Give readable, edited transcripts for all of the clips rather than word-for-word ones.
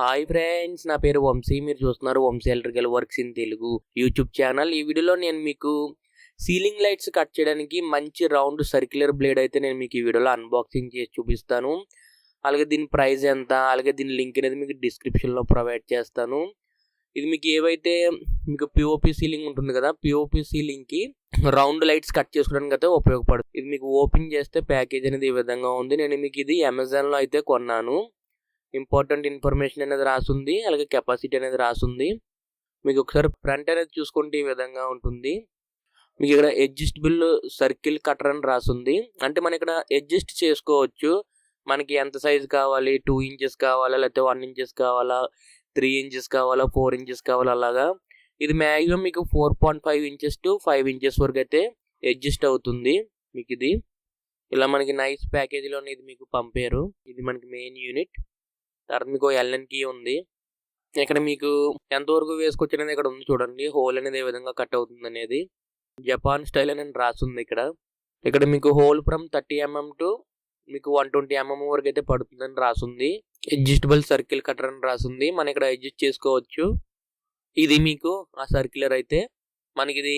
Hi friends, నా పేరు వంశీ. మీరు చూస్తున్నారు Vamshi electrical works in Telugu YouTube channel. ఈ వీడియోలో నేను మీకు సీలింగ్ లైట్స్ కట్ చేయడానికి మంచి రౌండ్ సర్క్యులర్ బ్లేడ్ అయితే నేను మీకు ఈ వీడియోలో అన్బాక్సింగ్ చేసి చూపిస్తాను. అలాగే దీని ప్రైస్ ఎంత, అలాగే దీని లింక్ అనేది మీకు డిస్క్రిప్షన్లో ప్రొవైడ్ చేస్తాను. ఇది మీకు ఏవైతే మీకు పిఓపి సీలింగ్ ఉంటుంది కదా, పిఓపి సీలింగ్కి రౌండ్ లైట్స్ కట్ చేసుకోవడానికి అయితే ఉపయోగపడుతుంది. ఇది మీకు ఓపెన్ చేస్తే ప్యాకేజ్ అనేది ఈ విధంగా ఉంది. నేను మీకు ఇది అమెజాన్లో అయితే కొన్నాను. ఇంపార్టెంట్ ఇన్ఫర్మేషన్ అనేది రాసుంది, అలాగే కెపాసిటీ అనేది రాసుంది. మీకు ఒకసారి ఫ్రంట్ అనేది చూసుకుంటే ఈ విధంగా ఉంటుంది. మీకు ఇక్కడ అడ్జస్టబుల్ సర్కిల్ కటర్ అని రాసుంది. అంటే మనం ఇక్కడ అడ్జస్ట్ చేసుకోవచ్చు. మనకి ఎంత సైజ్ కావాలి, 2 ఇంచెస్ కావాలా, లేకపోతే 1 ఇంచెస్ కావాలా, 3 ఇంచెస్ కావాలా, 4 ఇంచెస్ కావాలా, అలాగా. ఇది మ్యాక్సిమం మీకు 4.5 ఇంచెస్ టు 5 ఇంచెస్ వరకు అయితే అడ్జస్ట్ అవుతుంది. మీకు ఇది ఇలా మనకి నైస్ ప్యాకేజీలోనే ఇది మీకు పంపారు. ఇది మనకి మెయిన్ యూనిట్. తర్వాత మీకు ఎల్ఎన్ కీ ఉంది. ఇక్కడ మీకు ఎంతవరకు వేసుకోవచ్చు అనేది ఇక్కడ ఉంది చూడండి. హోల్ అనేది ఏ విధంగా కట్ అవుతుంది అనేది జపాన్ స్టైల్ అని రాస్తుంది. ఇక్కడ మీకు హోల్ ఫ్రమ్ 30 mm టు మీకు 120 mm వరకు అయితే పడుతుందని రాస్తుంది. అడ్జస్టబుల్ సర్కిల్ కటర్ అని రాస్తుంది. మనం ఇక్కడ అడ్జస్ట్ చేసుకోవచ్చు. ఇది మీకు ఆ సర్క్యులర్ అయితే మనకి ఇది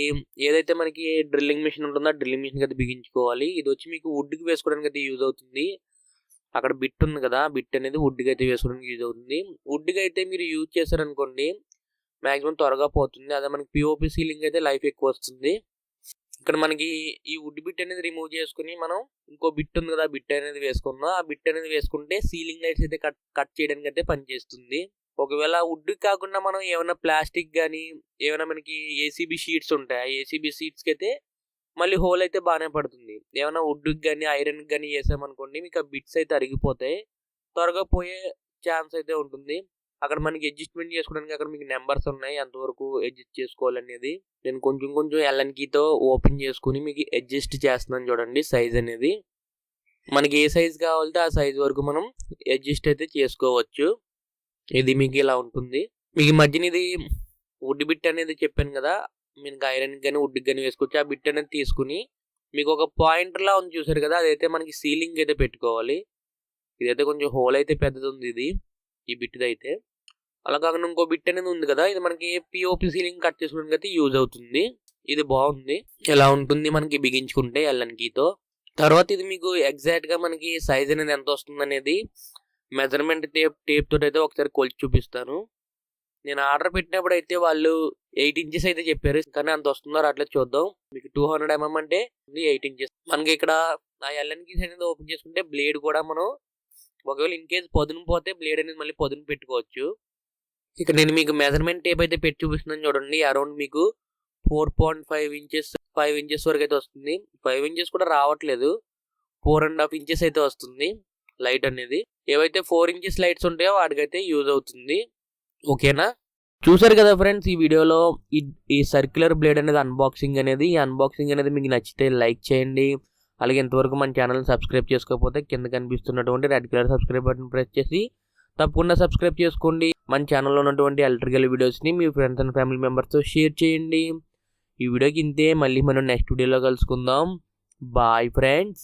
ఏదైతే మనకి డ్రిల్లింగ్ మిషన్ ఉంటుందో ఆ డ్రిల్లింగ్ మిషన్ అయితే బిగించుకోవాలి. ఇది వచ్చి మీకు వుడ్కి వేసుకోవడానికి అయితే యూజ్ అవుతుంది. అక్కడ బిట్ ఉంది కదా, బిట్ అనేది వుడ్కి అయితే వేసుకోవడానికి యూజ్ అవుతుంది. వుడ్కి అయితే మీరు యూజ్ చేశారనుకోండి మ్యాక్సిమం త్వరగా పోతుంది. అదే మనకి పిఓపి సీలింగ్ అయితే లైఫ్ ఎక్కువ వస్తుంది. ఇక్కడ మనకి ఈ వుడ్ బిట్ అనేది రిమూవ్ చేసుకుని మనం ఇంకో బిట్ ఉంది కదా, బిట్ అనేది వేసుకుందాం. ఆ బిట్ అనేది వేసుకుంటే సీలింగ్ లైట్స్ అయితే కట్ చేయడానికి అయితే పనిచేస్తుంది. ఒకవేళ వుడ్ కాకుండా మనం ఏమైనా ప్లాస్టిక్ కానీ ఏమైనా మనకి ఏసీబీ షీట్స్ ఉంటాయి, ఆ ఏసీబీ షీట్స్కి అయితే మళ్ళీ హోల్ అయితే బాగానే పడుతుంది. ఏమైనా వుడ్కి కానీ ఐరన్కి కానీ వేసామనుకోండి మీకు ఆ బిట్స్ అయితే అరిగిపోతాయి, త్వరగా పోయే ఛాన్స్ అయితే ఉంటుంది. అక్కడ మనకి అడ్జస్ట్మెంట్ చేసుకోవడానికి అక్కడ మీకు నెంబర్స్ ఉన్నాయి, ఎంతవరకు అడ్జస్ట్ చేసుకోవాలనేది. నేను కొంచెం ఎల్ఎన్ కీతో ఓపెన్ చేసుకుని మీకు అడ్జస్ట్ చేస్తున్నాను చూడండి. సైజ్ అనేది మనకి ఏ సైజ్ కావాలంటే ఆ సైజ్ వరకు మనం అడ్జస్ట్ అయితే చేసుకోవచ్చు. ఇది మీకు ఇలా ఉంటుంది. మీకు మధ్యన ఇది వుడ్ బిట్ అనేది చెప్పాను కదా, మీకు ఐరన్ కానీ వుడ్కి కానీ వేసుకోవచ్చు. ఆ బిట్ అనేది తీసుకుని మీకు ఒక పాయింటర్లా ఉంది చూసారు కదా, అదైతే మనకి సీలింగ్ అయితే పెట్టుకోవాలి. ఇదైతే కొంచెం హోల్ అయితే పెద్దది ఉంది ఇది, ఈ బిట్ది అయితే. అలా కాకుండా ఇంకో బిట్ అనేది ఉంది కదా, ఇది మనకి పిఓపి సీలింగ్ కట్ చేసుకోవడానికి అయితే యూజ్ అవుతుంది. ఇది బాగుంది. ఇలా ఉంటుంది మనకి బిగించుకుంటే ఎల్ఎన్ కీతో. తర్వాత ఇది మీకు ఎగ్జాక్ట్గా మనకి సైజ్ అనేది ఎంత వస్తుంది అనేది మెజర్మెంట్ టేప్ తోటి అయితే ఒకసారి కొలిచి చూపిస్తాను. నేను ఆర్డర్ పెట్టినప్పుడు అయితే వాళ్ళు 8 ఇంచెస్ అయితే చెప్పారు, కానీ అంత వస్తుందో అట్లా చూద్దాం. మీకు 200 mm అంటే 8 ఇంచెస్. మనకి ఇక్కడ ఆ ఎల్ఎన్ కీ అనేది ఓపెన్ చేసుకుంటే బ్లేడ్ కూడా మనం ఒకవేళ ఇన్ కేసు పదును పోతే బ్లేడ్ అనేది మళ్ళీ పదును పెట్టుకోవచ్చు. ఇక్కడ నేను మీకు మెజర్మెంట్ టేప్ అయితే పెట్టి చూపిస్తున్నాను చూడండి. అరౌండ్ మీకు 4.5 ఇంచెస్ 5 ఇంచెస్ వరకు అయితే వస్తుంది. 5 ఇంచెస్ కూడా రావట్లేదు, 4.5 ఇంచెస్ అయితే వస్తుంది లైట్ అనేది. ఏవైతే 4 ఇంచెస్ లైట్స్ ఉంటాయో వాటికైతే యూజ్ అవుతుంది. ఓకేనా, చూసారు కదా ఫ్రెండ్స్ ఈ వీడియోలో ఈ సర్క్యులర్ బ్లేడ్ అనేది అన్బాక్సింగ్ అనేది. ఈ అన్బాక్సింగ్ అనేది మీకు నచ్చితే లైక్ చేయండి. అలాగే ఇంతవరకు మన ఛానల్ని సబ్స్క్రైబ్ చేసుకోకపోతే కింద కనిపిస్తున్నటువంటి red colour subscribe button press చేసి తప్పకుండా సబ్స్క్రైబ్ చేసుకోండి. మన ఛానల్లో ఉన్నటువంటి ఎలక్ట్రికల్ వీడియోస్ని మీ ఫ్రెండ్స్ అండ్ ఫ్యామిలీ మెంబర్స్తో షేర్ చేయండి. ఈ వీడియోకి ఇంతే. మళ్ళీ మనం నెక్స్ట్ వీడియోలో కలుసుకుందాం. Bye friends.